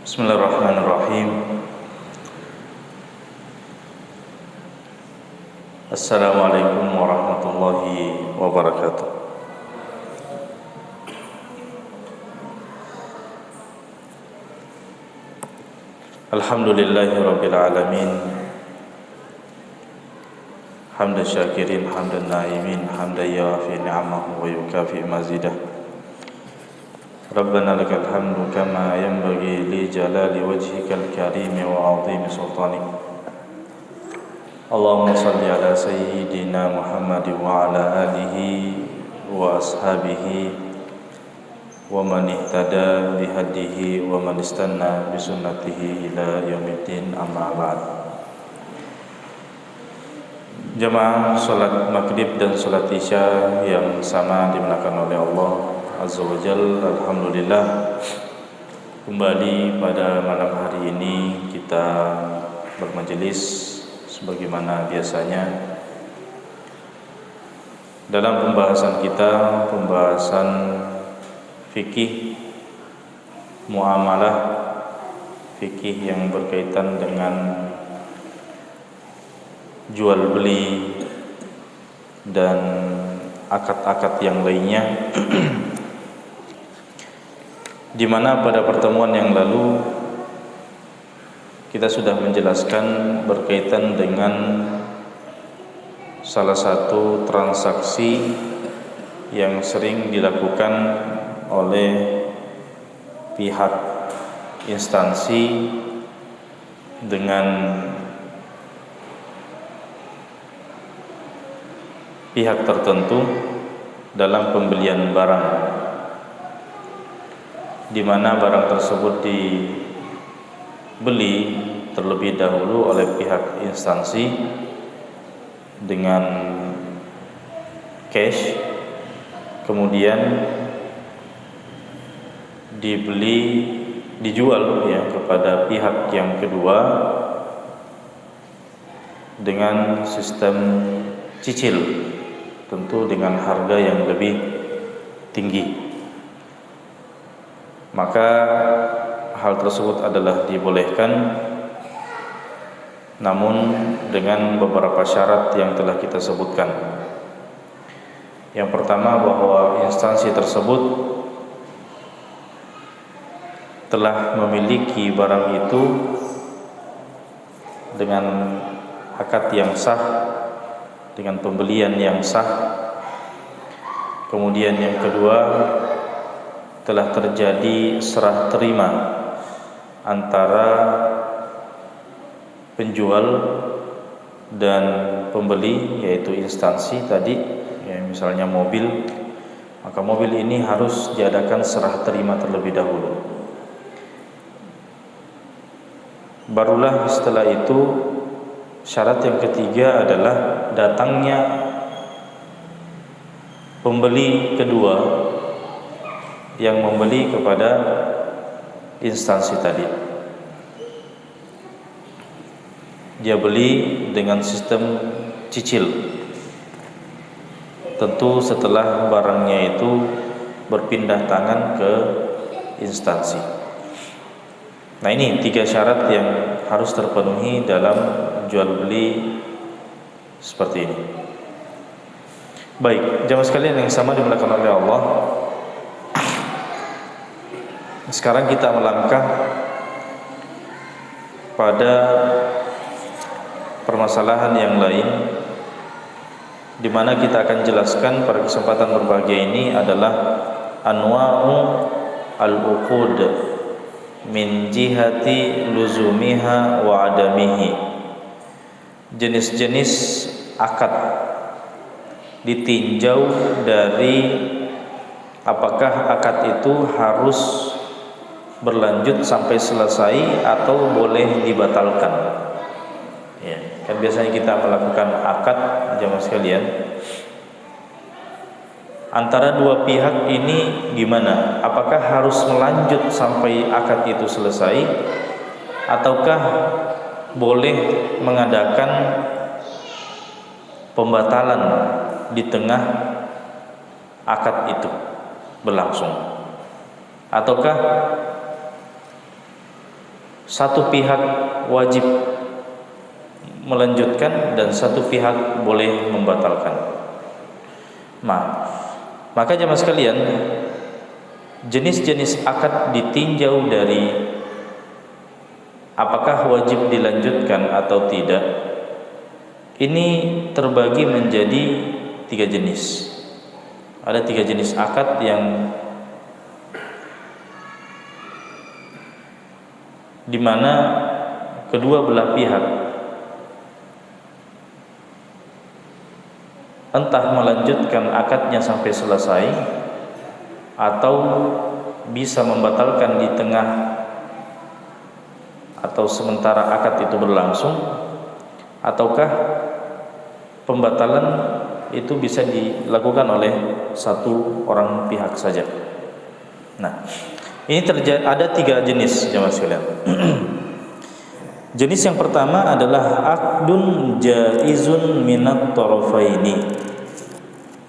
Bismillahirrahmanirrahim. Assalamualaikum warahmatullahi wabarakatuh. Alhamdulillahi rabbil alamin. Hamdan syakirin, hamdan na'imin, hamdan yafi ni'amahu wa yukafi mazidah. Rabbana lakal hamdu kama yanbaghi li jalali wajhikal karim wa 'azimi sultanik. Allahumma salli ala sayyidina Muhammad wa ala alihi wa ashabihi wa man ihtada bihadihi wa man istanna bi sunnatihi ila yaumiddin, amma ba'd. Jamaah salat maghrib dan salat isya yang sama dimuliakan oleh Allah Azza wa Jalla, alhamdulillah kembali pada malam hari ini kita bermajelis sebagaimana biasanya dalam pembahasan kita, pembahasan fikih muamalah, fikih yang berkaitan dengan jual beli dan akad-akad yang lainnya. Di mana pada pertemuan yang lalu kita sudah menjelaskan berkaitan dengan salah satu transaksi yang sering dilakukan oleh pihak instansi dengan pihak tertentu dalam pembelian barang, di mana barang tersebut dibeli terlebih dahulu oleh pihak instansi dengan cash, kemudian dijual ya kepada pihak yang kedua dengan sistem cicil, tentu dengan harga yang lebih tinggi. Maka hal tersebut adalah dibolehkan, namun dengan beberapa syarat yang telah kita sebutkan. Yang pertama, bahwa instansi tersebut telah memiliki barang itu dengan akad yang sah, dengan pembelian yang sah. Kemudian yang kedua, telah terjadi serah terima antara penjual dan pembeli, yaitu instansi tadi ya, misalnya mobil, maka mobil ini harus diadakan serah terima terlebih dahulu. Barulah setelah itu syarat yang ketiga adalah datangnya pembeli kedua yang membeli kepada instansi tadi. Dia beli dengan sistem cicil, tentu setelah barangnya itu berpindah tangan ke instansi. Nah, ini 3 syarat yang harus terpenuhi dalam jual beli seperti ini. Baik, jamaah sekalian yang sama dimuliakan oleh Allah, sekarang kita melangkah pada permasalahan yang lain, di mana kita akan jelaskan pada kesempatan berbahagia ini adalah anwa'u al-uqud min jihati luzumiha wa adamihi. Jenis-jenis akad ditinjau dari apakah akad itu harus berlanjut sampai selesai atau boleh dibatalkan. Ya, kan biasanya kita melakukan akad, jamaah sekalian, antara dua pihak ini gimana? Apakah harus melanjut sampai akad itu selesai, ataukah boleh mengadakan pembatalan di tengah akad itu berlangsung, ataukah satu pihak wajib melanjutkan dan satu pihak boleh membatalkan. Maka jemaah sekalian, jenis-jenis akad ditinjau dari apakah wajib dilanjutkan atau tidak. Ini terbagi menjadi 3 jenis. Ada 3 jenis akad yang dimana kedua belah pihak entah melanjutkan akadnya sampai selesai atau bisa membatalkan di tengah atau sementara akad itu berlangsung, ataukah pembatalan itu bisa dilakukan oleh satu orang pihak saja. Nah, ini ada 3 jenis jemaah sekalian. Jenis yang pertama adalah aqdun jaizun minat tarafaini.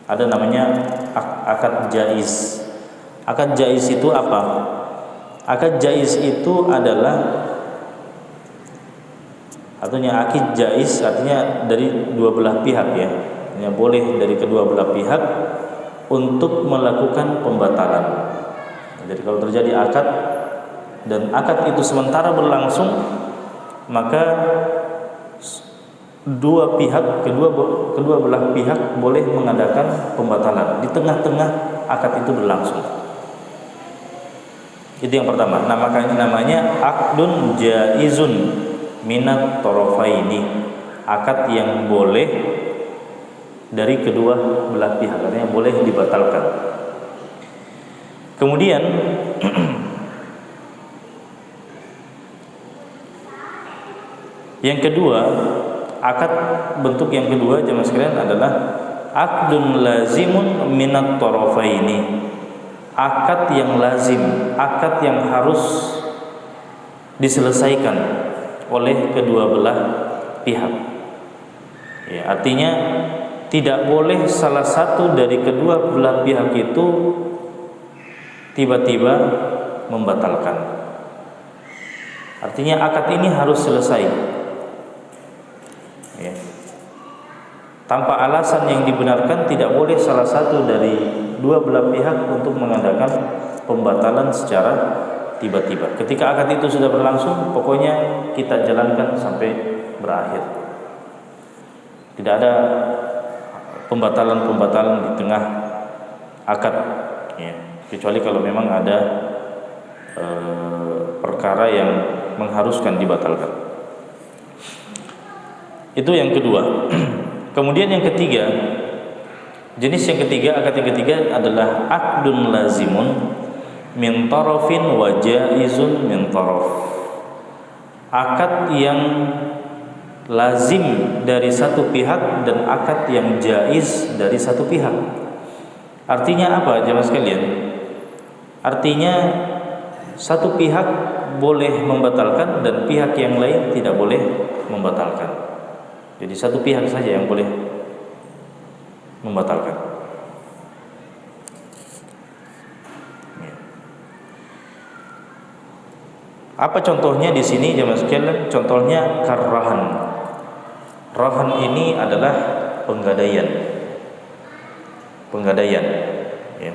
Ada namanya akad jaiz. Akad jaiz itu apa? Akad jaiz itu adalah artinya akid jaiz artinya dari dua belah pihak ya. Artinya boleh dari kedua belah pihak untuk melakukan pembatalan. Jadi kalau terjadi akad dan akad itu sementara berlangsung, maka kedua belah pihak boleh mengadakan pembatalan di tengah-tengah akad itu berlangsung. Itu yang pertama. Nah, makanya namanya aqdun jaizun minat tarafaini. Akad yang boleh dari kedua belah pihak, artinya boleh dibatalkan. Kemudian yang kedua, akad bentuk yang kedua jemaah sekalian adalah aqdun lazimun minat tarafaini. Akad yang lazim, akad yang harus diselesaikan oleh kedua belah pihak. Ya, artinya tidak boleh salah satu dari kedua belah pihak itu tiba-tiba membatalkan. Artinya akad ini harus selesai ya. Tanpa alasan yang dibenarkan, tidak boleh salah satu dari dua belah pihak untuk mengadakan pembatalan secara tiba-tiba. Ketika akad itu sudah berlangsung, pokoknya kita jalankan sampai berakhir. Tidak ada pembatalan-pembatalan di tengah akad ya. Kecuali kalau memang ada perkara yang mengharuskan dibatalkan. Itu yang kedua. Kemudian yang ketiga, jenis yang ketiga, akad yang ketiga adalah aqdun lazimun min tarafin wa jaizun min taraf. Akad yang lazim dari satu pihak dan akad yang jaiz dari satu pihak. Artinya apa jemaah sekalian? Artinya satu pihak boleh membatalkan dan pihak yang lain tidak boleh membatalkan. Jadi satu pihak saja yang boleh membatalkan. Apa contohnya di sini jemaah sekalian? Contohnya karrahan. Rahan ini adalah penggadaian. Penggadaian ya.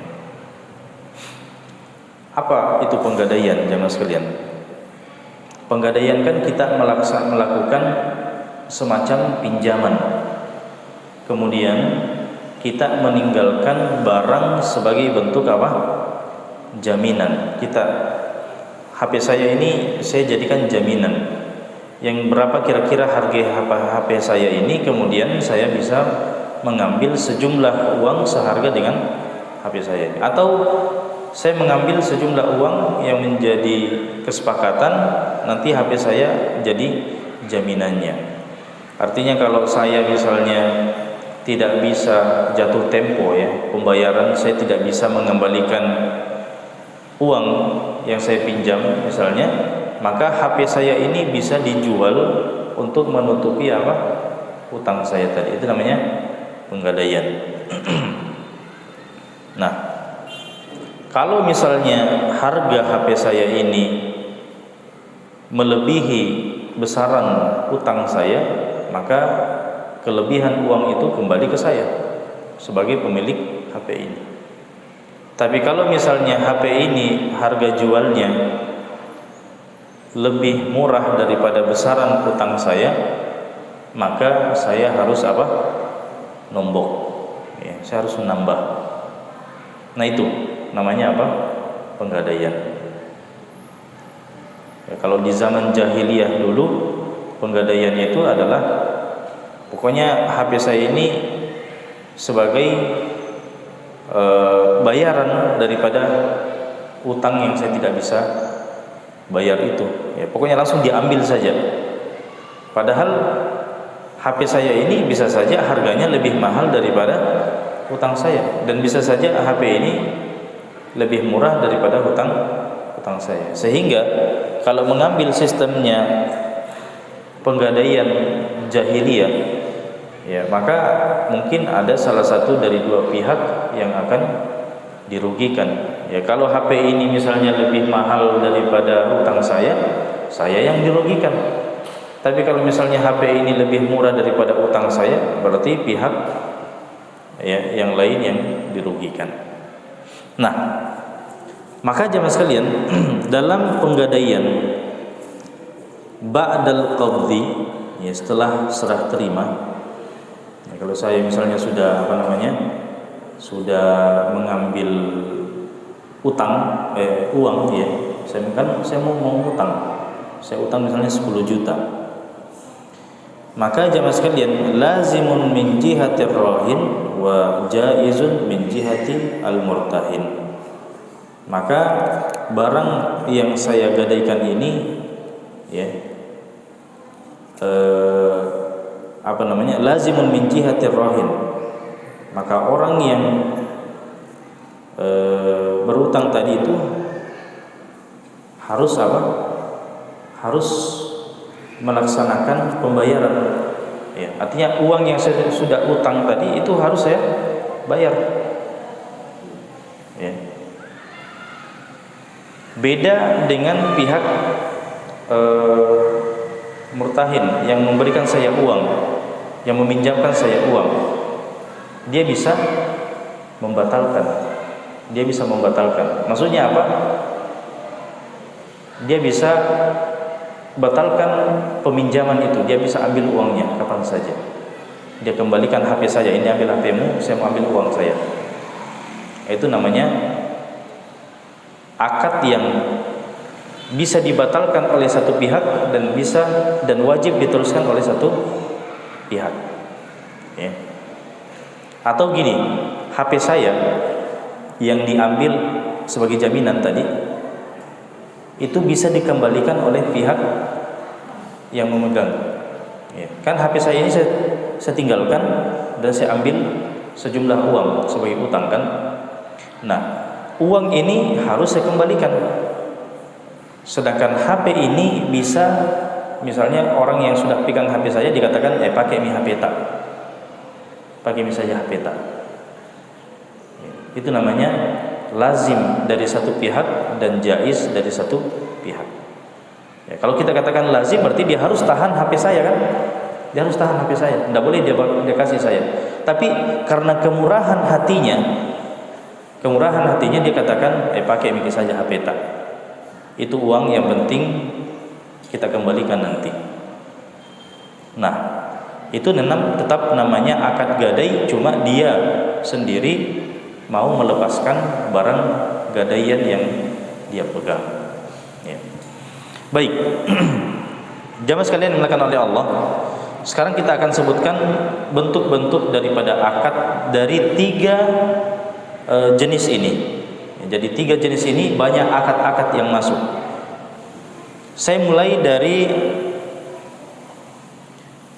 Apa itu penggadaian jemaah sekalian? Penggadaian kan kita melakukan semacam pinjaman. Kemudian kita meninggalkan barang sebagai bentuk apa? Jaminan. HP saya ini saya jadikan jaminan. Yang berapa kira-kira harga HP saya ini, kemudian saya bisa mengambil sejumlah uang seharga dengan HP saya ini. Atau saya mengambil sejumlah uang yang menjadi kesepakatan, nanti HP saya jadi jaminannya. Artinya kalau saya misalnya tidak bisa jatuh tempo ya pembayaran, saya tidak bisa mengembalikan uang yang saya pinjam misalnya, maka HP saya ini bisa dijual untuk menutupi apa? Utang saya tadi. Itu namanya penggadaian. Nah, kalau misalnya harga HP saya ini melebihi besaran utang saya, maka kelebihan uang itu kembali ke saya sebagai pemilik HP ini. Tapi kalau misalnya HP ini harga jualnya lebih murah daripada besaran utang saya, maka saya harus apa? Nombok. Ya, saya harus menambah. Nah itu namanya apa? Penggadaian. Ya, kalau di zaman jahiliyah dulu, penggadaian itu adalah pokoknya HP saya ini sebagai bayaran daripada utang yang saya tidak bisa bayar itu. Ya, pokoknya langsung diambil saja. Padahal HP saya ini bisa saja harganya lebih mahal daripada utang saya, dan bisa saja HP ini lebih murah daripada utang saya. Sehingga kalau mengambil sistemnya penggadaian jahiliyah, ya, maka mungkin ada salah satu dari dua pihak yang akan dirugikan. Ya, kalau HP ini misalnya lebih mahal daripada utang saya yang dirugikan. Tapi kalau misalnya HP ini lebih murah daripada utang saya, berarti pihak ya yang lain yang dirugikan. Nah, maka jemaah sekalian, dalam penggadaian ba'dal qabdi, ya, setelah serah terima. Nah, kalau saya misalnya sudah sudah mengambil uang, ya, saya mau utang, saya utang misalnya 10 juta. Maka jemaah sekalian, lazimun min jihatir rahin wa jaizun min jihati al-murtahin. Maka barang yang saya gadaikan ini, ya, lazimun min jihatir rahin. Maka orang yang berutang tadi itu harus apa? Harus melaksanakan pembayaran. Ya, artinya uang yang saya sudah utang tadi itu harus saya bayar. Ya. Beda dengan pihak murtahin yang memberikan saya uang, yang meminjamkan saya uang. Dia bisa membatalkan. Maksudnya apa? Dia bisa batalkan peminjaman itu. Dia bisa ambil uangnya kapan saja. Dia kembalikan HP saya. Ini ambil HP-mu, saya mau ambil uang saya. Itu namanya akad yang bisa dibatalkan oleh satu pihak dan wajib diteruskan oleh satu pihak. Ya. Atau gini, HP saya yang diambil sebagai jaminan tadi itu bisa dikembalikan oleh pihak yang memegang. Ya. Kan HP saya ini saya tinggalkan dan saya ambil sejumlah uang sebagai utang kan. Nah, uang ini harus saya kembalikan. Sedangkan HP ini bisa, misalnya orang yang sudah pegang HP saya dikatakan pakai mi HP tak. Pakai mi saja HP tak. Itu namanya lazim dari satu pihak dan jaiz dari satu pihak. Ya, kalau kita katakan lazim berarti dia harus tahan HP saya kan? Dia harus tahan HP saya, tidak boleh dia kasih saya. Tapi karena kemurahan hatinya dia katakan pakai mikir saja HP tak. Itu uang yang penting kita kembalikan nanti. Nah, itu tetap namanya akad gadai, cuma dia sendiri mau melepaskan barang gadaian yang dia pegang. Ya. Baik, jamaah sekalian dimuliakan oleh Allah. Sekarang kita akan sebutkan bentuk-bentuk daripada akad dari 3 jenis ini. Jadi 3 jenis ini banyak akad-akad yang masuk. Saya mulai dari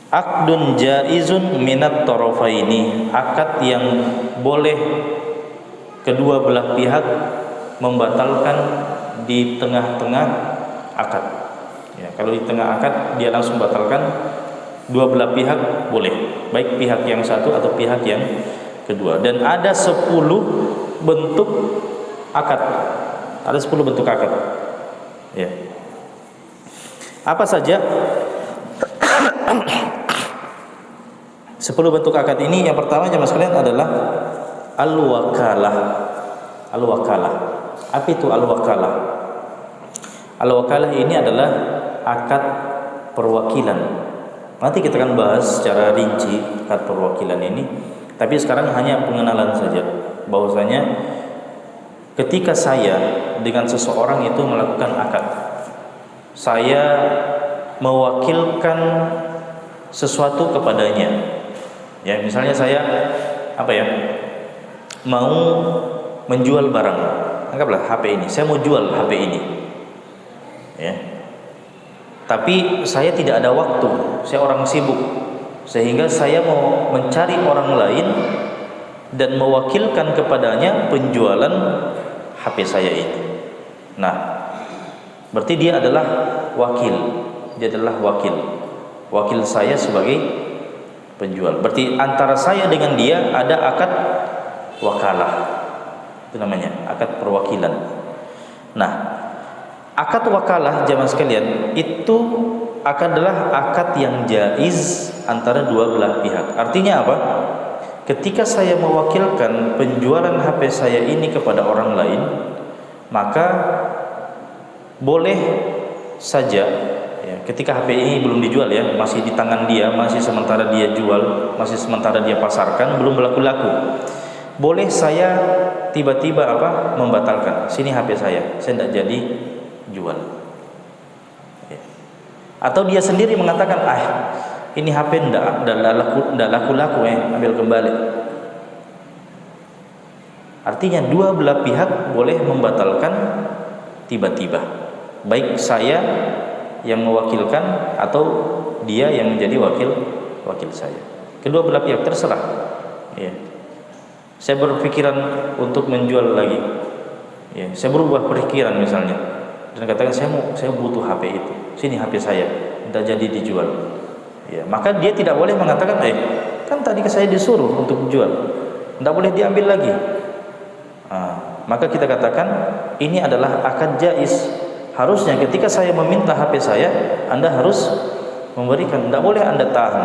akdun jaizun minat tarafaini, akad yang boleh kedua belah pihak membatalkan di tengah-tengah akad. Ya, kalau di tengah akad dia langsung batalkan, dua belah pihak boleh, baik pihak yang satu atau pihak yang kedua. Dan ada 10 bentuk akad. Ada 10 bentuk akad. Ya. Apa saja 10 bentuk akad ini? Yang pertama jemaah sekalian adalah al-wakalah. Al-wakalah. Apa itu al-wakalah? Al-wakalah ini adalah akad perwakilan. Nanti kita akan bahas secara rinci akad perwakilan ini. Tapi sekarang hanya pengenalan saja, bahwasanya ketika saya dengan seseorang itu melakukan akad, saya mewakilkan sesuatu kepadanya. Ya, misalnya saya mau menjual barang. Anggaplah HP ini. Saya mau jual HP ini. Ya. Tapi saya tidak ada waktu. Saya orang sibuk. Sehingga saya mau mencari orang lain dan mewakilkan kepadanya penjualan HP saya ini. Nah, berarti dia adalah wakil. Dia adalah wakil. Wakil saya sebagai penjual. Berarti antara saya dengan dia ada akad wakalah. Itu namanya akad perwakilan. Nah, akad wakalah jamaah sekalian itu adalah akad yang jaiz antara dua belah pihak. Artinya apa? Ketika saya mewakilkan penjualan HP saya ini kepada orang lain, maka boleh saja ya, ketika HP ini belum dijual ya, masih di tangan dia, masih sementara dia jual, masih sementara dia pasarkan, belum laku-laku. Boleh saya tiba-tiba membatalkan. Sini HP saya tidak jadi jual. Ya. Atau dia sendiri mengatakan, ini HP ndak laku-laku, ambil kembali. Artinya dua belah pihak boleh membatalkan tiba-tiba, baik saya yang mewakilkan atau dia yang menjadi wakil saya. Kedua belah pihak terserah. Ya. Saya berpikiran untuk menjual lagi. Ya, saya berubah pikiran misalnya dan katakan saya butuh HP itu. Sini HP saya, tidak jadi dijual. Ya, maka dia tidak boleh mengatakan, kan tadi saya disuruh untuk jual, tidak boleh diambil lagi. Maka kita katakan ini adalah akad jaiz. Harusnya ketika saya meminta HP saya, Anda harus memberikan. Tidak boleh Anda tahan.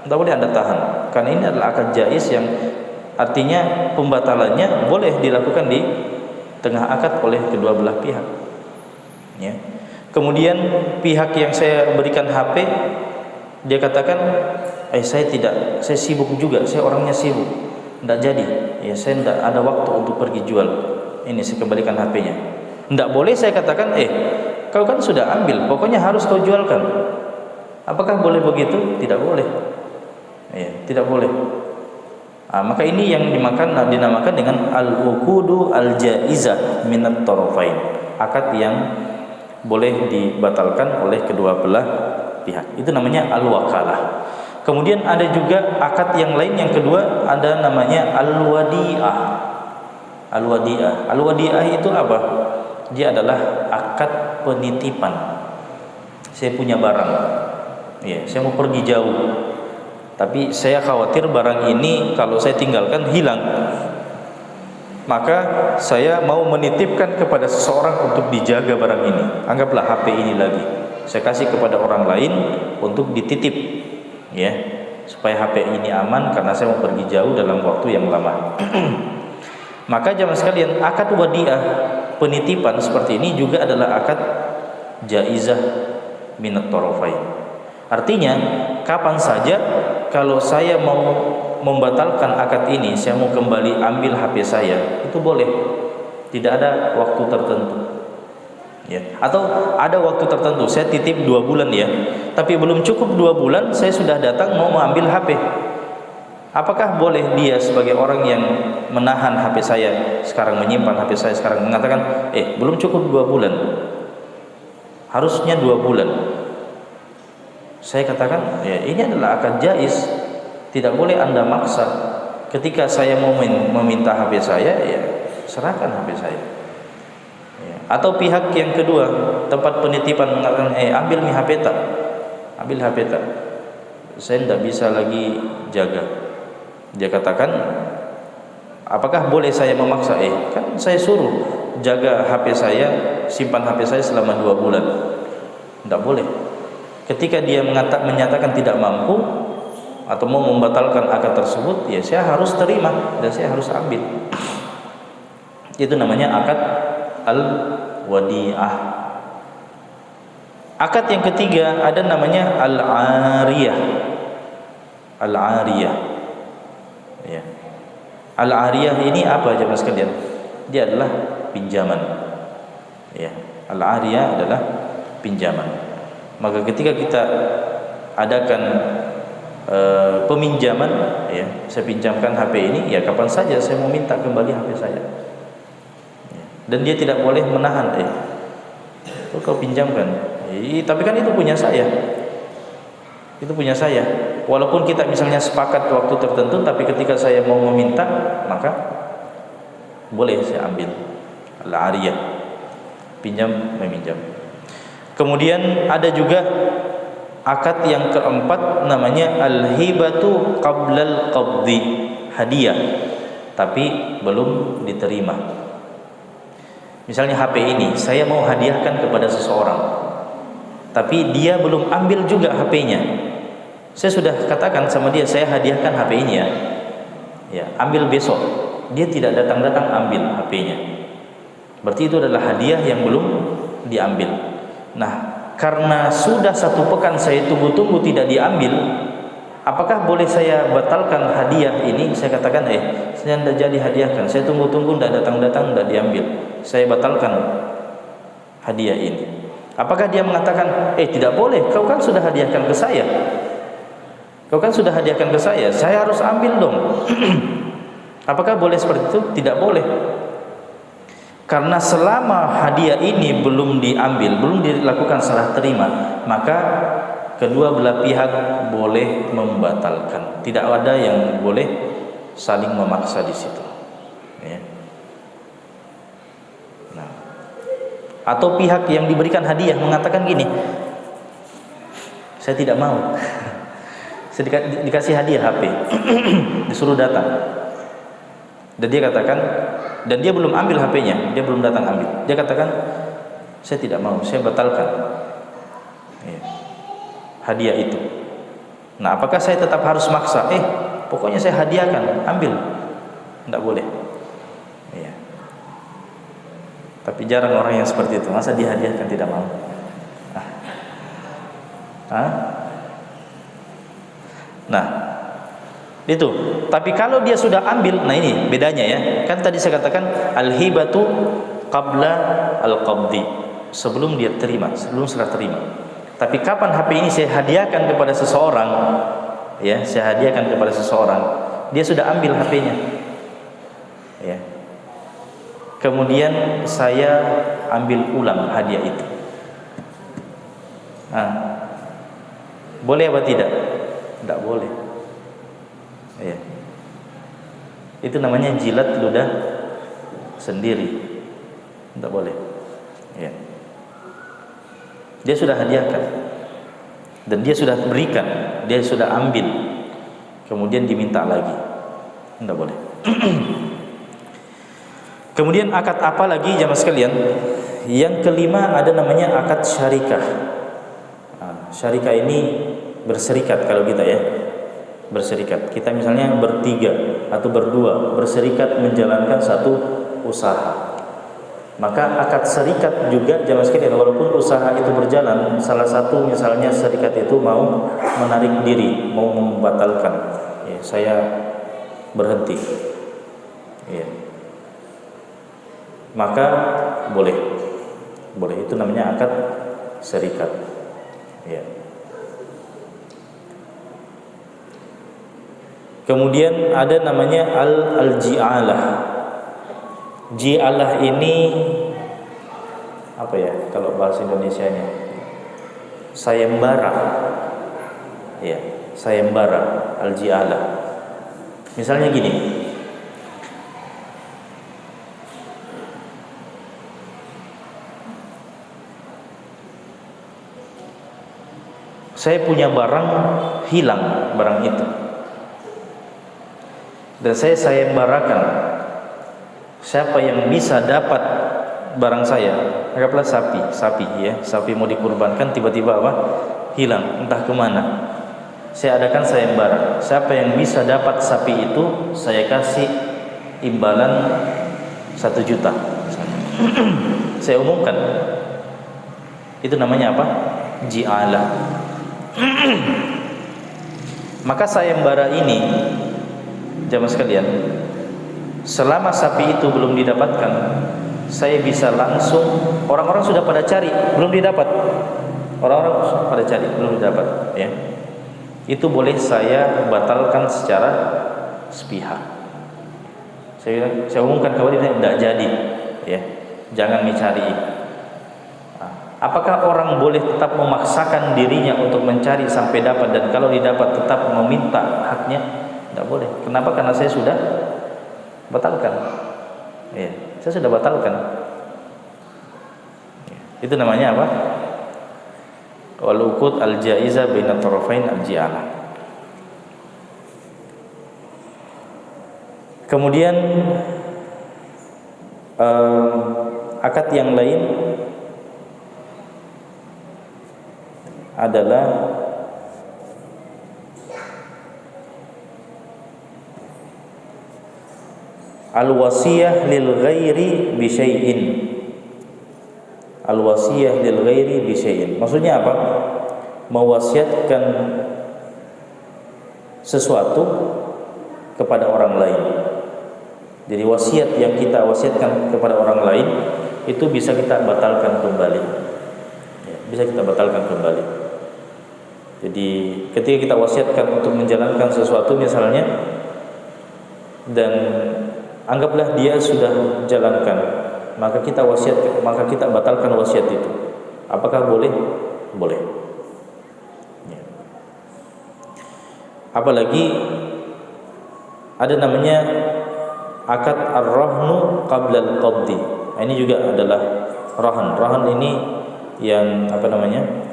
Tidak boleh Anda tahan. Karena ini adalah akad jaiz yang artinya pembatalannya boleh dilakukan di tengah akad oleh kedua belah pihak. Ya. Kemudian pihak yang saya berikan HP, dia katakan, saya sibuk juga, saya orangnya sibuk, tidak jadi. Ya, saya tidak ada waktu untuk pergi jual. Ini saya kembalikan HP-nya. Tidak boleh saya katakan, kau kan sudah ambil, pokoknya harus kau jualkan. Apakah boleh begitu? Tidak boleh. Ya, tidak boleh. Maka ini yang dinamakan dengan al-uqudu al-jaizah minat tarafain. Akad yang boleh dibatalkan oleh kedua belah pihak. Itu namanya al-wakalah. Kemudian ada juga akad yang lain yang kedua, ada namanya al-wadi'ah. Al-wadi'ah. Al-wadi'ah itu apa? Dia adalah akad penitipan. Saya punya barang. Ya, saya mau pergi jauh. Tapi saya khawatir barang ini kalau saya tinggalkan hilang. Maka saya mau menitipkan kepada seseorang untuk dijaga barang ini. Anggaplah HP ini lagi, saya kasih kepada orang lain untuk dititip, ya, supaya HP ini aman karena saya mau pergi jauh dalam waktu yang lama. Maka jamaah sekalian, akad wadiah, penitipan seperti ini juga adalah akad jaizah minat tarafain. Artinya kapan saja kalau saya mau membatalkan akad ini, saya mau kembali ambil HP saya, itu boleh. Tidak ada waktu tertentu. Ya. Atau ada waktu tertentu, saya titip 2 bulan ya, tapi belum cukup 2 bulan saya sudah datang mau mengambil HP. Apakah boleh dia sebagai orang yang menahan HP saya sekarang, menyimpan HP saya sekarang, mengatakan belum cukup 2 bulan, harusnya 2 bulan. Saya katakan ini adalah akad jaiz. Tidak boleh Anda maksa. Ketika saya mau meminta HP saya, ya serahkan HP saya. Ya. Atau pihak yang kedua, tempat penitipan mengatakan, ambil nih HP tak, ambil HP tak, saya tidak bisa lagi jaga. Dia katakan, apakah boleh saya memaksa? Kan saya suruh jaga HP saya, simpan HP saya selama 2 bulan. Tidak boleh. Ketika dia menyatakan tidak mampu atau mau membatalkan akad tersebut, ya saya harus terima dan saya harus ambil. Itu namanya akad al-wadi'ah. Akad yang ketiga ada namanya al-ariyah. Al-ariyah. Ya. Al-ariyah ini apa jemaah sekalian? Dia adalah pinjaman. Ya. Al-ariyah adalah pinjaman. Maka ketika kita adakan peminjaman, ya, saya pinjamkan HP ini, ya kapan saja saya mau minta kembali HP saya. Ya. Dan dia tidak boleh menahan, kau pinjamkan. Tapi kan itu punya saya. Itu punya saya. Walaupun kita misalnya sepakat waktu tertentu, tapi ketika saya mau meminta, maka boleh saya ambil. Al-ariyah, pinjam meminjam. Kemudian ada juga akad yang keempat namanya al-hibatu qablal qabdi, hadiah tapi belum diterima. Misalnya HP ini saya mau hadiahkan kepada seseorang, tapi dia belum ambil juga HP-nya. Saya sudah katakan sama dia, saya hadiahkan HP ini ya. Ya, ambil besok. Dia tidak datang-datang ambil HP-nya. Berarti itu adalah hadiah yang belum diambil. Nah, karena sudah 1 pekan saya tunggu-tunggu tidak diambil, apakah boleh saya batalkan hadiah ini? Saya katakan, saya tidak jadi hadiahkan. Saya tunggu-tunggu tidak datang-datang, tidak diambil. Saya batalkan hadiah ini. Apakah dia mengatakan, tidak boleh, kau kan sudah hadiahkan ke saya. Kau kan sudah hadiahkan ke saya harus ambil dong. Apakah boleh seperti itu? Tidak boleh. Karena selama hadiah ini belum diambil, belum dilakukan serah terima, maka kedua belah pihak boleh membatalkan. Tidak ada yang boleh saling memaksa di situ. Ya. Nah, atau pihak yang diberikan hadiah mengatakan gini, saya tidak mau. Saya dikasih hadiah HP, disuruh datang. Dan dia katakan, dan dia belum ambil HP-nya, dia belum datang ambil. Dia katakan, saya tidak mau, saya batalkan hadiah itu. Nah, apakah saya tetap harus maksa? Pokoknya saya hadiahkan, ambil. Tidak boleh. Ya. Tapi jarang orang yang seperti itu. Masa dihadiahkan tidak mau? Nah, itu. Tapi kalau dia sudah ambil, nah ini bedanya ya. Kan tadi saya katakan al-hibatu qabla al-qabdi, sebelum dia terima, sebelum serah terima. Tapi kapan HP ini saya hadiahkan kepada seseorang, ya, saya hadiahkan kepada seseorang, dia sudah ambil HP-nya. Ya. Kemudian saya ambil ulang hadiah itu. Boleh apa tidak? Tidak boleh. Ya. Itu namanya jilat ludah sendiri. Tidak boleh. Ya. Dia sudah hadiahkan dan dia sudah berikan, dia sudah ambil, kemudian diminta lagi. Tidak boleh. Kemudian akad apa lagi jamaah sekalian? Yang kelima ada namanya akad syarikah. Syarikah ini berserikat kalau kita ya. Berserikat. Kita misalnya bertiga atau berdua berserikat menjalankan satu usaha. Maka akad serikat juga jamaah sekalian, walaupun usaha itu berjalan, salah satu misalnya serikat itu mau menarik diri, mau membatalkan, ya, saya berhenti, ya, maka boleh, itu namanya akad serikat, ya. Kemudian ada namanya al-ji'alah. Ji'alah ini apa ya kalau bahasa Indonesianya? Sayembara. Ya, sayembara, al-ji'alah. Misalnya gini. Saya punya barang, hilang barang itu. Dan saya sayembarakan, siapa yang bisa dapat barang saya, anggaplah sapi ya, sapi mau dikurbankan tiba-tiba apa? Hilang, entah kemana. Saya adakan sayembara. Siapa yang bisa dapat sapi itu, saya kasih imbalan 1 juta. Saya umumkan. Itu namanya apa? Ji'alah. Maka sayembara ini, jamaah sekalian, selama sapi itu belum didapatkan, saya bisa langsung, orang-orang sudah pada cari, belum didapat. Orang-orang pada cari, belum didapat, ya. Itu boleh saya batalkan secara sepihak. Saya umumkan kepada dia, tidak jadi, ya. Jangan dicari. Apakah orang boleh tetap memaksakan dirinya untuk mencari sampai dapat, dan kalau didapat tetap meminta haknya? Tidak boleh. Kenapa? Karena saya sudah batalkan. Ya, saya sudah batalkan. Ya, itu namanya apa? Wal-uqud al-jaiza baina tarafain al-ji'alah. Kemudian akad yang lain adalah al-wasiyah lil ghairi bi syai'in. Al-wasiyah lil ghairi bi syai'in. Maksudnya apa? Mewasiatkan sesuatu kepada orang lain. Jadi wasiat yang kita wasiatkan kepada orang lain itu bisa kita batalkan kembali. Ya, bisa kita batalkan kembali. Jadi ketika kita wasiatkan untuk menjalankan sesuatu misalnya, dan anggaplah dia sudah jalankan, maka kita batalkan wasiat itu. Apakah boleh? Boleh. Ya. Apalagi ada namanya akad ar-rahnu qabla al-qabdi. Ini juga adalah rahan. Rahan ini yang apa namanya?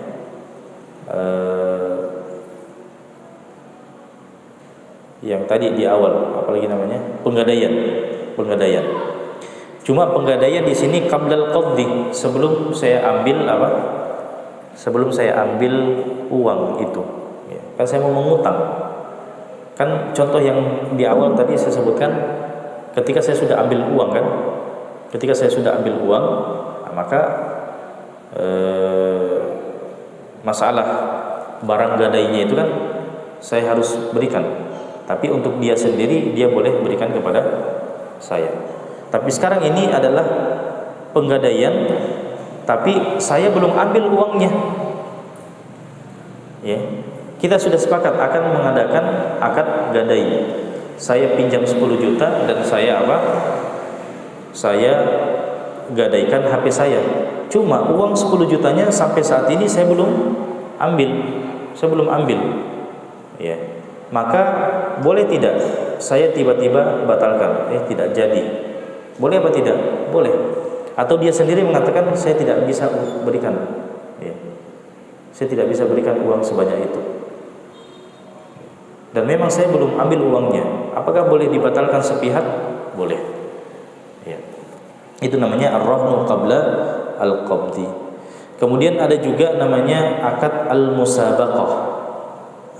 Yang tadi di awal, apalagi namanya? Penggadaian. Cuma penggadaian di sini qabla al-qabdi, sebelum saya ambil apa? Sebelum saya ambil uang itu. Ya, kan saya mau mengutang. Kan contoh yang di awal tadi saya sebutkan, ketika saya sudah ambil uang kan, ketika saya sudah ambil uang, nah maka masalah barang gadainya itu kan saya harus berikan. Tapi untuk dia sendiri dia boleh berikan kepada saya. Tapi sekarang ini adalah penggadaian, tapi saya belum ambil uangnya. Ya. Kita sudah sepakat akan mengadakan akad gadai. Saya pinjam 10 juta dan saya apa? Saya gadaikan HP saya. Cuma uang 10 jutanya sampai saat ini saya belum ambil. Ya. Maka boleh tidak saya tiba-tiba batalkan? Tidak jadi. Boleh apa tidak? Boleh. Atau dia sendiri mengatakan saya tidak bisa berikan. Ya. Saya tidak bisa berikan uang sebanyak itu. Dan memang saya belum ambil uangnya. Apakah boleh dibatalkan sepihak? Boleh. Ya. Itu namanya ar-rahnu qabla al-qabdi. Kemudian ada juga namanya akad al-musabaqah.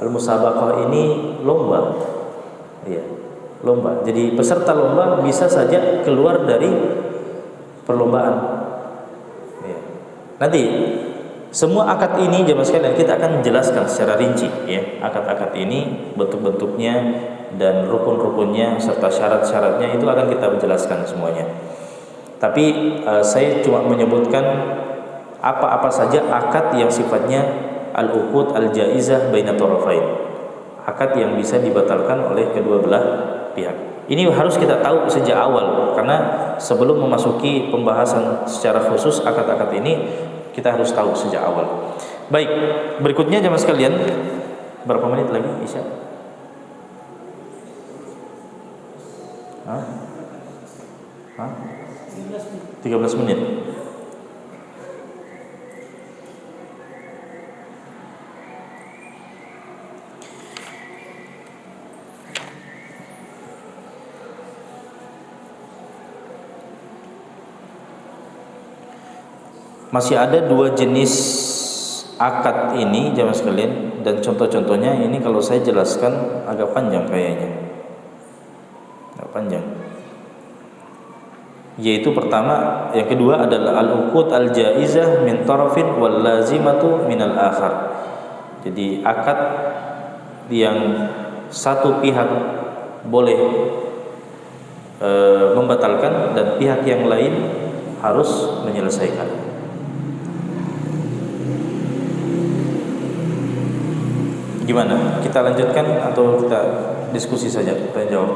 Al-musabaqah ini lomba. Ya, lomba. Jadi peserta lomba bisa saja keluar dari perlombaan. Ya. Nanti semua akad ini jemaah sekalian kita akan jelaskan secara rinci ya. Akad-akad ini bentuk-bentuknya dan rukun-rukunnya serta syarat-syaratnya itu akan kita jelaskan semuanya. Tapi saya cuma menyebutkan apa-apa saja akad yang sifatnya al-uqud al-jaizah baina tarafain. Akad yang bisa dibatalkan oleh kedua belah pihak. Ini harus kita tahu sejak awal, karena sebelum memasuki pembahasan secara khusus akad-akad ini kita harus tahu sejak awal. Baik, berikutnya jemaah sekalian, berapa menit lagi Isya? 13 menit. Masih ada dua jenis akad ini jamaah sekalian, dan contoh-contohnya ini kalau saya jelaskan agak panjang kayaknya. Agak panjang. Yaitu pertama, yang kedua adalah al-uqud al-jaizah min tarafin wal lazimatu min al-akhar. Jadi akad yang satu pihak boleh membatalkan dan pihak yang lain harus menyelesaikan. Gimana? Kita lanjutkan atau kita diskusi saja? Kita jawab.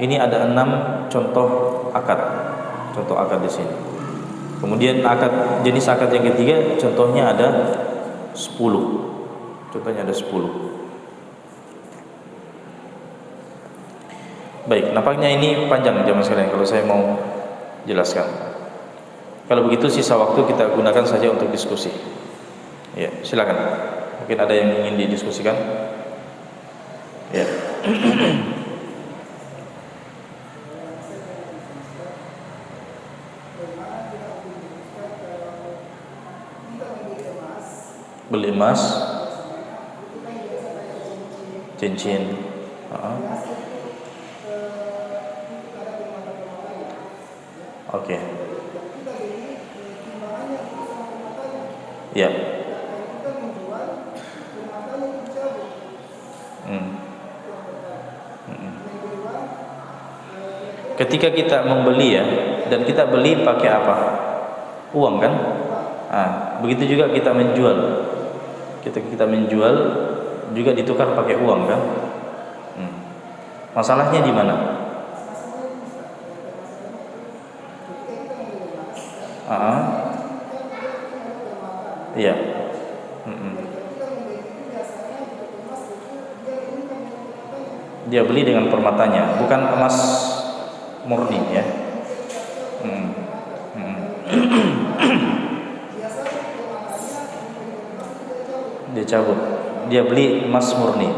Ini ada 6 contoh akad. Contoh akad di sini. Kemudian jenis akad yang ketiga, contohnya ada 10. Contohnya ada 10. Baik, nampaknya ini panjang jamaah sekalian kalau saya mau jelaskan. Kalau begitu sisa waktu kita gunakan saja untuk diskusi. Ya, silakan. Mungkin ada yang ingin didiskusikan? Ya. Beli emas, cincin. Oke. Ya. Ketika kita membeli ya, dan kita beli pakai apa? Uang kan? Begitu juga kita menjual. Kita menjual juga ditukar pakai uang kan? Masalahnya di mana? Iya. Dia beli dengan permatanya, bukan emas murni ya. Dia cabut. Dia beli emas murni.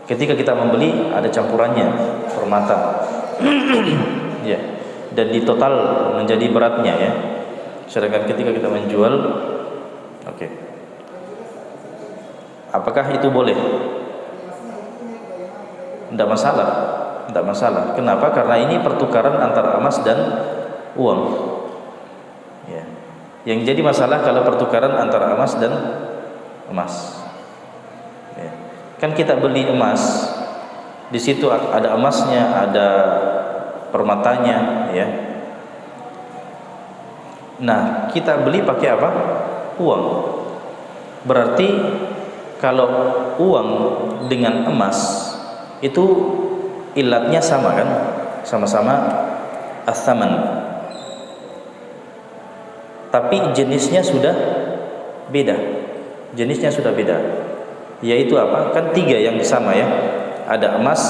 Ketika kita membeli ada campurannya permata. Ya. Dan ditotal menjadi beratnya ya. Sedangkan ketika kita menjual, oke. Apakah itu boleh? Tidak masalah. Tidak masalah. Kenapa? Karena ini pertukaran antara emas dan uang. Ya. Yang jadi masalah kalau pertukaran antara emas dan emas. Ya. Kan kita beli emas, di situ ada emasnya, ada permatanya, ya. Nah, kita beli pakai apa? Uang. Berarti kalau uang dengan emas itu ilatnya sama kan? Sama-sama as-saman. Tapi jenisnya sudah beda. Jenisnya sudah beda. Yaitu apa? Kan 3 yang sama ya. Ada emas,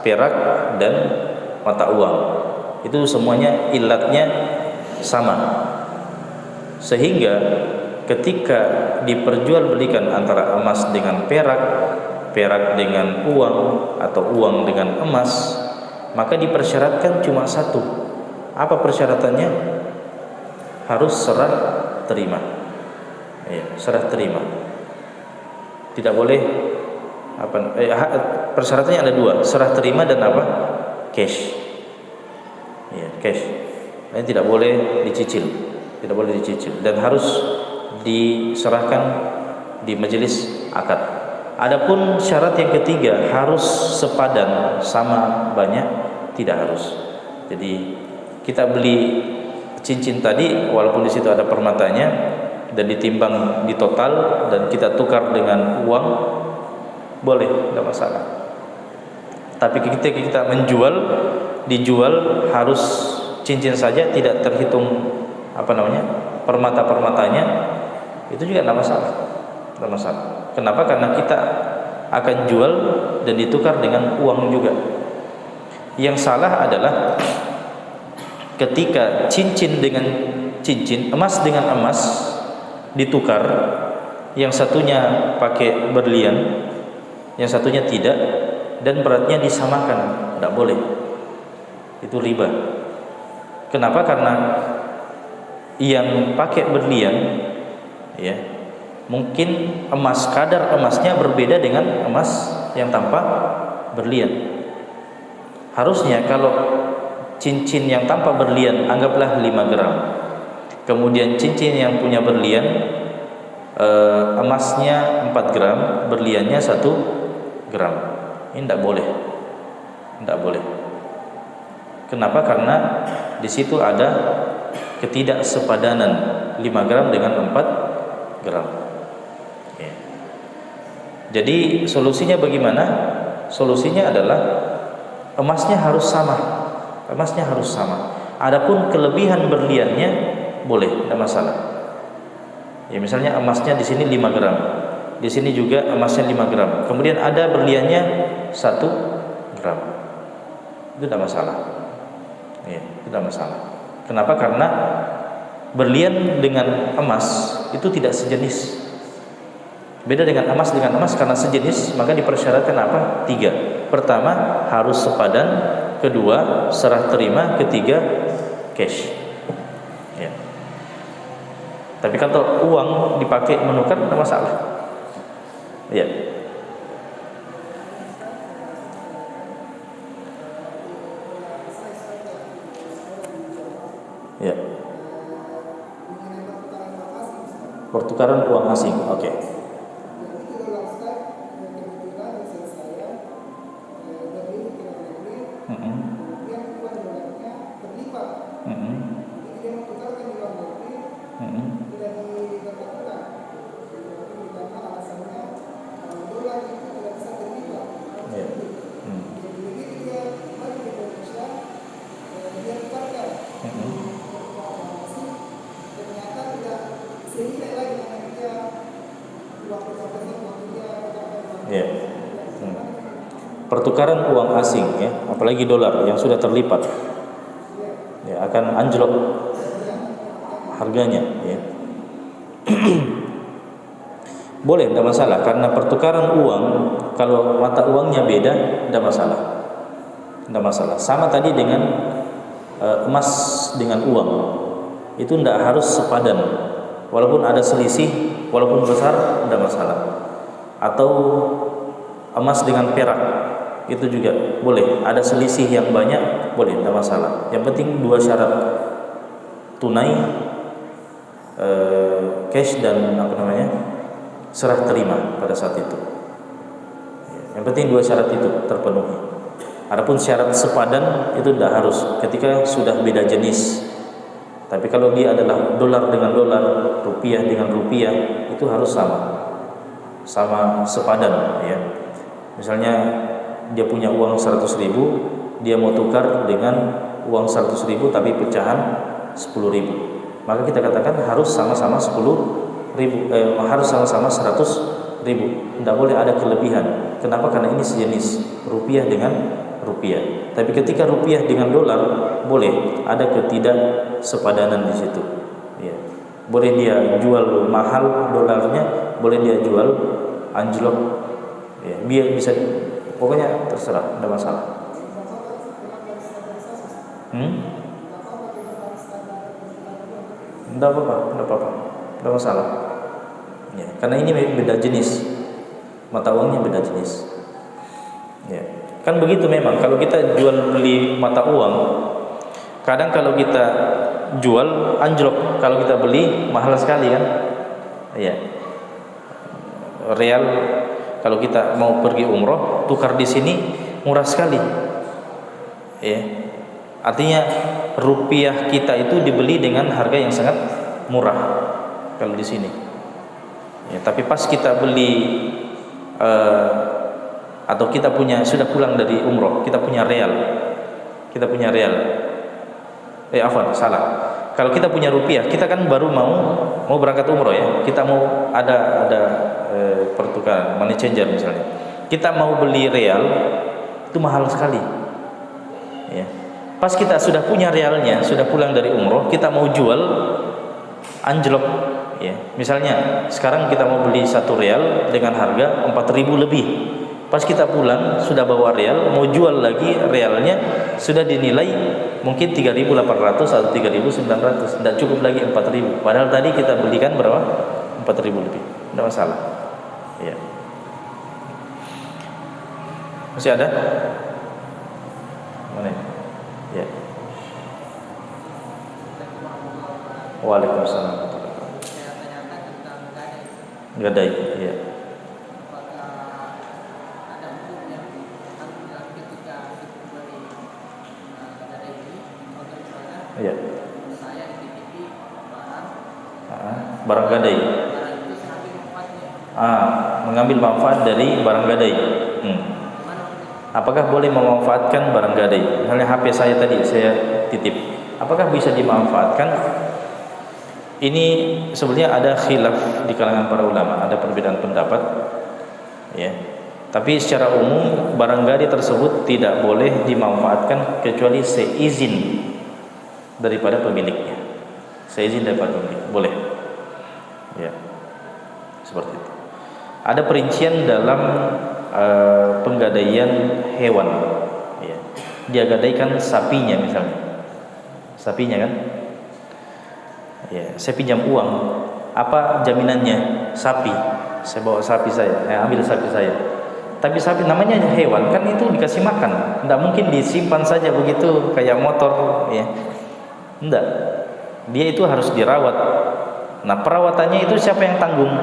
perak, dan mata uang. Itu semuanya ilatnya sama. Sehingga ketika diperjualbelikan antara emas dengan perak, perak dengan uang, atau uang dengan emas, maka dipersyaratkan cuma satu. Apa persyaratannya? Harus serah terima. Ya, serah terima. Tidak boleh persyaratannya ada 2, serah terima dan apa? Cash. Ya, cash. Ini tidak boleh dicicil. Tidak boleh dicicil dan harus diserahkan di majelis akad. Adapun syarat yang ketiga, harus sepadan, sama banyak, tidak harus. Jadi kita beli cincin tadi walaupun di situ ada permatanya dan ditimbang di total dan kita tukar dengan uang, boleh, tidak masalah. Tapi ketika kita dijual harus cincin saja, tidak terhitung permata-permatanya, itu juga tidak masalah. Tidak masalah. Kenapa? Karena kita akan jual dan ditukar dengan uang juga. Yang salah adalah ketika cincin dengan cincin, emas dengan emas ditukar, yang satunya pakai berlian, yang satunya tidak, dan beratnya disamakan, tidak boleh. Itu riba. Kenapa? Karena yang pakai berlian, ya, mungkin kadar emasnya berbeda dengan emas yang tanpa berlian. Harusnya kalau cincin yang tanpa berlian anggaplah 5 gram, kemudian cincin yang punya berlian emasnya 4 gram, berliannya 1 gram. Ini tidak boleh. Tidak boleh. Kenapa? Karena di situ ada ketidaksepadanan 5 gram dengan 4 gram. Ya. Jadi solusinya bagaimana? Solusinya adalah emasnya harus sama. Emasnya harus sama. Adapun kelebihan berliannya boleh, tidak masalah. Ya, misalnya emasnya di sini 5 gram, di sini juga emasnya 5 gram. Kemudian ada berliannya 1 gram. Itu tidak masalah. Ya, tidak masalah. Kenapa? Karena berlian dengan emas itu tidak sejenis. Beda dengan emas karena sejenis, maka dipersyaratkan apa? 3. Pertama, harus sepadan. Kedua, serah terima. Ketiga, cash. Ya. Tapi kalau uang dipakai menukar tidak masalah. Ya. Ya. Pertukaran uang asing. Oke. Ya. Pertukaran uang asing, ya, apalagi dolar yang sudah terlipat, ya, akan anjlok harganya, ya. Boleh, tidak masalah, karena pertukaran uang kalau mata uangnya beda tidak masalah, tidak masalah. Sama tadi dengan emas dengan uang, itu tidak harus sepadan, walaupun ada selisih, walaupun besar tidak masalah. Atau emas dengan perak itu juga boleh, ada selisih yang banyak boleh, tidak masalah. Yang penting 2 syarat, tunai, cash, dan serah terima pada saat itu. Yang penting 2 syarat itu terpenuhi. Adapun syarat sepadan itu tidak harus ketika sudah beda jenis. Tapi kalau dia adalah dolar dengan dolar, rupiah dengan rupiah, itu harus sama sepadan, ya. Misalnya dia punya uang 100.000, dia mau tukar dengan uang 100.000 tapi pecahan 10.000, maka kita katakan harus sama-sama 10.000, harus sama-sama 100.000. Tidak boleh ada kelebihan. Kenapa? Karena ini sejenis rupiah dengan rupiah. Tapi ketika rupiah dengan dolar, boleh ada ketidaksepadanan di situ, ya. Boleh dia jual mahal dolarnya, boleh dia jual anjlok, ya, biar bisa, pokoknya terserah, tidak masalah. Tidak apa-apa, tidak masalah, ya, karena ini beda jenis, mata uangnya beda jenis, ya. Kan begitu memang kalau kita jual beli mata uang, kadang kalau kita jual anjlok, kalau kita beli mahal sekali, kan, ya. Real kalau kita mau pergi umroh, tukar di sini murah sekali, ya. Artinya rupiah kita itu dibeli dengan harga yang sangat murah kalau di sini, ya. Tapi pas kita beli atau kita sudah pulang dari umroh, kita punya real, salah. Kalau kita punya rupiah, kita kan baru mau berangkat umroh, ya. Kita mau ada pertukaran, money changer misalnya. Kita mau beli real, itu mahal sekali, ya. Pas kita sudah punya realnya, sudah pulang dari umroh, kita mau jual anjlok, ya. Misalnya sekarang kita mau beli 1 real dengan harga 4.000 lebih, Pas kita pulang sudah bawa real, mau jual lagi realnya sudah dinilai mungkin 3.800 atau 3.900, tidak cukup lagi 4.000. Padahal tadi kita belikan berapa? 4.000 lebih. Tidak masalah. Ya. Masih ada? Mana ini? Ya. Waalaikumsalam. Gadai, ya. Ya. Barang gadai. Mengambil manfaat dari barang gadai. Apakah boleh memanfaatkan barang gadai? Misalnya HP saya tadi saya titip. Apakah bisa dimanfaatkan? Ini sebenarnya ada khilaf di kalangan para ulama, ada perbedaan pendapat. Ya. Tapi secara umum barang gadai tersebut tidak boleh dimanfaatkan kecuali seizin daripada pemiliknya. Seizin daripada pemilik, boleh. Ya. Seperti itu. Ada perincian dalam penggadaian hewan. Ya. Dia gadaikan sapinya misalnya. Sapinya kan? Ya, saya pinjam uang. Apa jaminannya? Sapi. Saya bawa sapi saya ambil sapi saya. Tapi sapi namanya hewan, kan itu dikasih makan. Tidak mungkin disimpan saja begitu kayak motor, ya. Tidak. Dia itu harus dirawat. Nah, perawatannya itu siapa yang tanggung?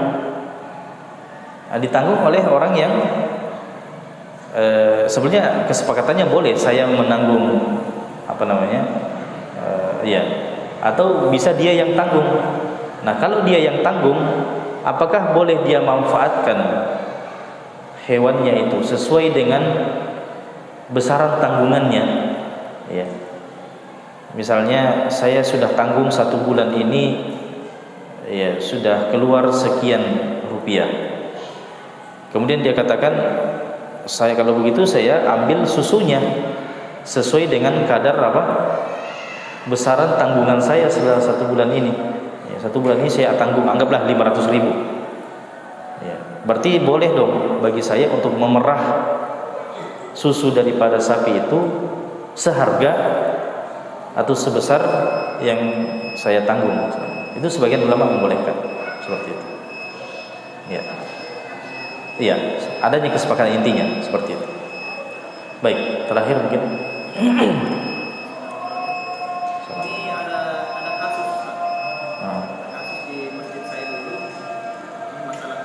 Nah, ditanggung oleh orang yang sebenarnya kesepakatannya boleh saya menanggung ya, atau bisa dia yang tanggung. Nah, kalau dia yang tanggung, apakah boleh dia manfaatkan hewannya itu sesuai dengan besaran tanggungannya? Ya. Misalnya saya sudah tanggung 1 bulan ini, ya sudah keluar sekian rupiah. Kemudian dia katakan, saya kalau begitu saya ambil susunya sesuai dengan kadar besaran tanggungan saya selama 1 bulan ini. Ya, 1 bulan ini saya tanggung, anggaplah 500.000. Ya, berarti boleh dong bagi saya untuk memerah susu daripada sapi itu seharga atau sebesar yang saya tanggung. Itu sebagian ulama membolehkan seperti itu. Ya. Iya, adanya kesepakatan intinya seperti itu. Baik, terakhir mungkin. Ini ada kasus, kasus di masjid saya dulu, masalah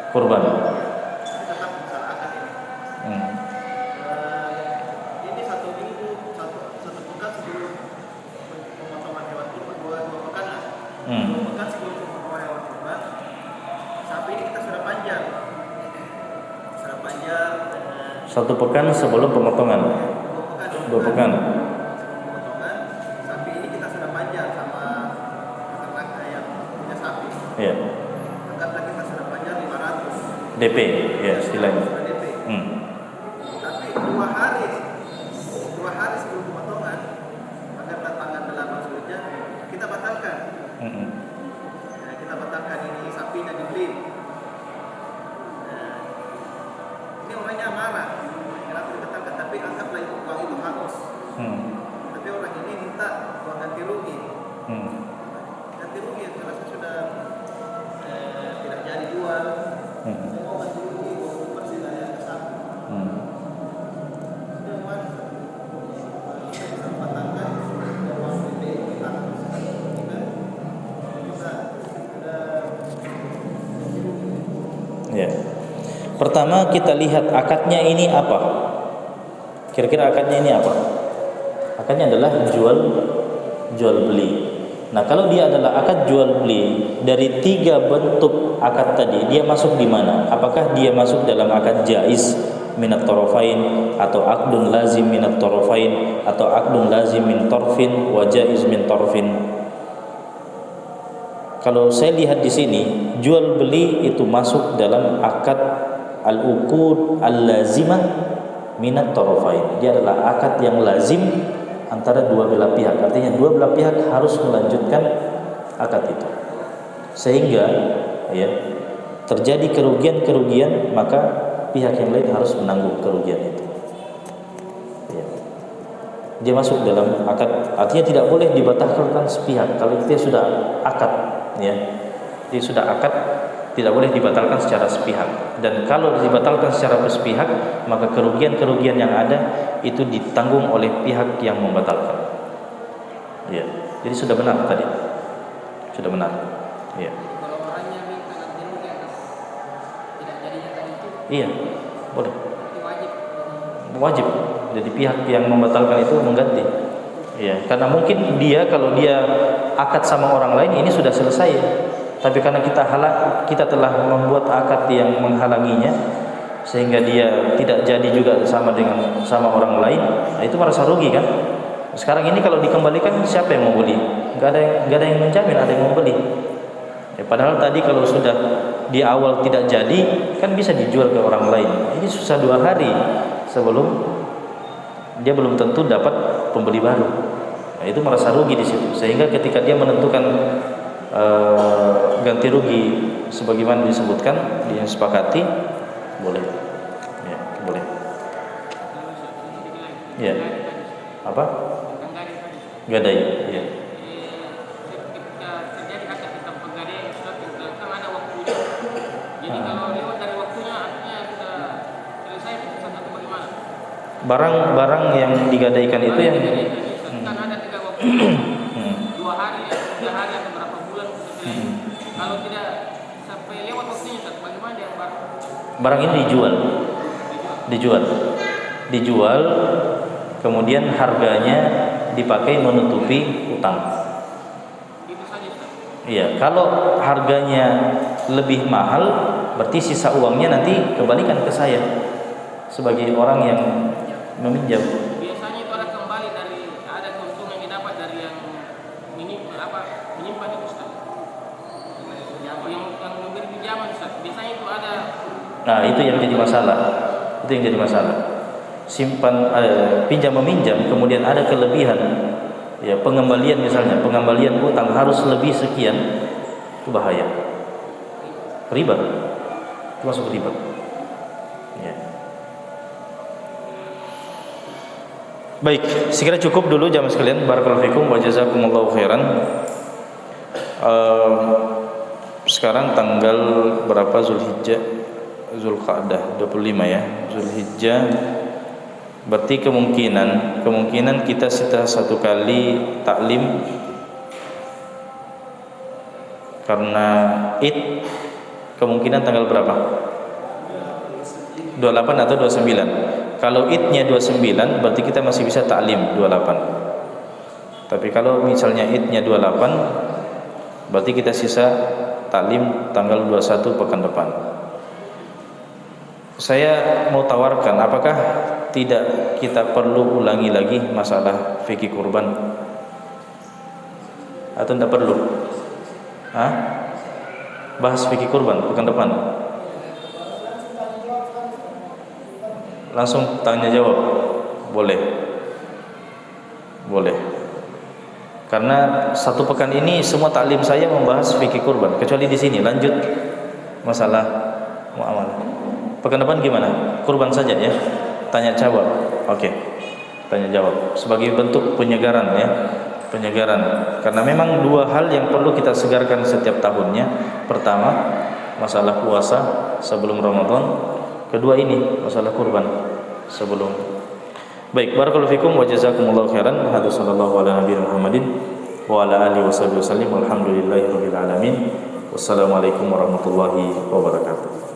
kurban. Tapi tetap masalah akad ini. Ini 1 minggu, satu pekan sebelum pemotongan hewan kurban, dua pekan lah. 2 pekan sebelum pemotongan hewan kurban, sapi ini kita sudah panjang. 1 pekan sebelum pemotongan. 2 pekan. Pemotongan sapi ini kita sudah panjang sama peternak yang punya sapi. Iya. Anggaplah kita sudah panjang 500. DP, ya istilahnya. DP. Tapi 2 hari sebelum pemotongan, anggaplah tanggal 8 Zulhijjah, kita batalkan. Ya, kita batalkan ini sapinya dibeli. Ini orangnya marah, kenapa dibatalkan? Tapi anggaplah itu uang itu hangus. Tapi orang ini minta uang ganti rugi. Ganti rugi itu rasa sudah tidak jadi jual. Saya mau ganti rugi uang bersih dari sapi. Dia uang saya bisa batalkan uang DP kita Ya. Pertama kita lihat akadnya ini apa. Kira-kira akadnya ini apa? Akadnya adalah jual beli. Nah, kalau dia adalah akad jual beli dari 3 bentuk akad tadi, dia masuk di mana? Apakah dia masuk dalam akad jaiz minat tarafain, atau akdun lazim minat tarafain, atau akdun lazim min tarfin wa jaiz min tarfin? Kalau saya lihat di sini, jual beli itu masuk dalam akad al-uqud al-lazimah minat tarafain. Dia adalah akad yang lazim antara 2 belah pihak. Artinya 2 belah pihak harus melanjutkan akad itu. Sehingga ya terjadi kerugian-kerugian, maka pihak yang lain harus menanggung kerugian itu. Ya. Dia masuk dalam akad, artinya tidak boleh dibatalkan sepihak. Kalau dia sudah akad, ya, dia sudah akad, tidak boleh dibatalkan secara sepihak. Dan kalau dibatalkan secara sepihak, maka kerugian-kerugian yang ada itu ditanggung oleh pihak yang membatalkan. Ya. Jadi sudah benar tadi, sudah benar. Ya. Kalau orangnya minta ganti rugi atas tidak jadinya tadi itu, Iya, boleh. itu wajib. Wajib. Jadi pihak yang membatalkan itu mengganti. Ya, karena mungkin dia kalau dia akad sama orang lain ini sudah selesai. Tapi karena kita telah membuat akad yang menghalanginya sehingga dia tidak jadi juga sama orang lain, nah itu merasa rugi kan? Sekarang ini kalau dikembalikan siapa yang mau beli? Gak ada yang menjamin ada yang mau beli. Ya, padahal tadi kalau sudah di awal tidak jadi kan bisa dijual ke orang lain. Ini susah 2 hari sebelum dia belum tentu dapat pembeli baru. Nah, itu merasa rugi di situ. Sehingga ketika dia menentukan ganti rugi sebagaimana disebutkan, dia sepakati, boleh. Ya, boleh. Ya. Apa? Gadai. Ya. Ketika terjadi akad tentang penggadaian suatu kan ada waktunya. Jadi kalau lewat dari waktunya artinya sudah selesai putusan atau bagaimana? Barang yang digadaikan itu yang kan ada 3 waktu. 2 hari ya, 3 hari atau berapa bulan selesai. Kalau tidak sampai lewat waktunya, bagaimana yang barang ini dijual, kemudian harganya dipakai menutupi utang. Itu saja, Ustaz. Iya, kalau harganya lebih mahal, berarti sisa uangnya nanti kembalikan ke saya sebagai orang yang meminjam. Biasanya itu ada kembali dari ada keuntungan yang didapat dari yang menyimpan itu, Ustaz. Yang memberi pinjaman, Ustaz. Biasanya itu ada. Nah, itu yang jadi masalah. Pinjam meminjam kemudian ada kelebihan. Ya, pengembalian misalnya, pengembalian utang harus lebih sekian, itu bahaya. Riba. Itu masuk riba. Ya. Baik, sekira cukup dulu jamaah sekalian. Barakallahu fikum wa jazakumullahu khairan. Sekarang tanggal berapa Zulqa'dah 25 ya. Zulhijjah. Berarti kemungkinan kita setelah 1 kali taklim karena Id kemungkinan tanggal berapa? 28 atau 29. Kalau Idnya 29 berarti kita masih bisa taklim 28. Tapi kalau misalnya Idnya 28 berarti kita sisa taklim tanggal 21 pekan depan. Saya mau tawarkan, apakah tidak kita perlu ulangi lagi masalah fikih kurban? Atau tidak perlu? Bahas fikih kurban pekan depan. Langsung tanya jawab. Boleh. Karena 1 pekan ini semua taklim saya membahas fikih kurban, kecuali di sini lanjut masalah muamalah. Pekan depan gimana? Kurban saja ya. Tanya jawab. Oke. Tanya jawab sebagai bentuk penyegaran ya. Karena memang 2 hal yang perlu kita segarkan setiap tahunnya. Pertama, masalah puasa sebelum Ramadan. Kedua ini masalah kurban sebelum. Baik, barakallahu fikum wa jazakumullahu khairan. Hadza sallallahu ala nabiyina Muhammadin wa ala alihi wasallam. Alhamdulillahirabbil alamin. Wassalamualaikum warahmatullahi wabarakatuh.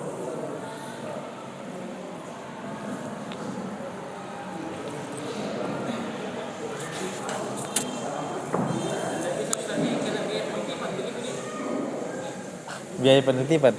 Biaya penertiban.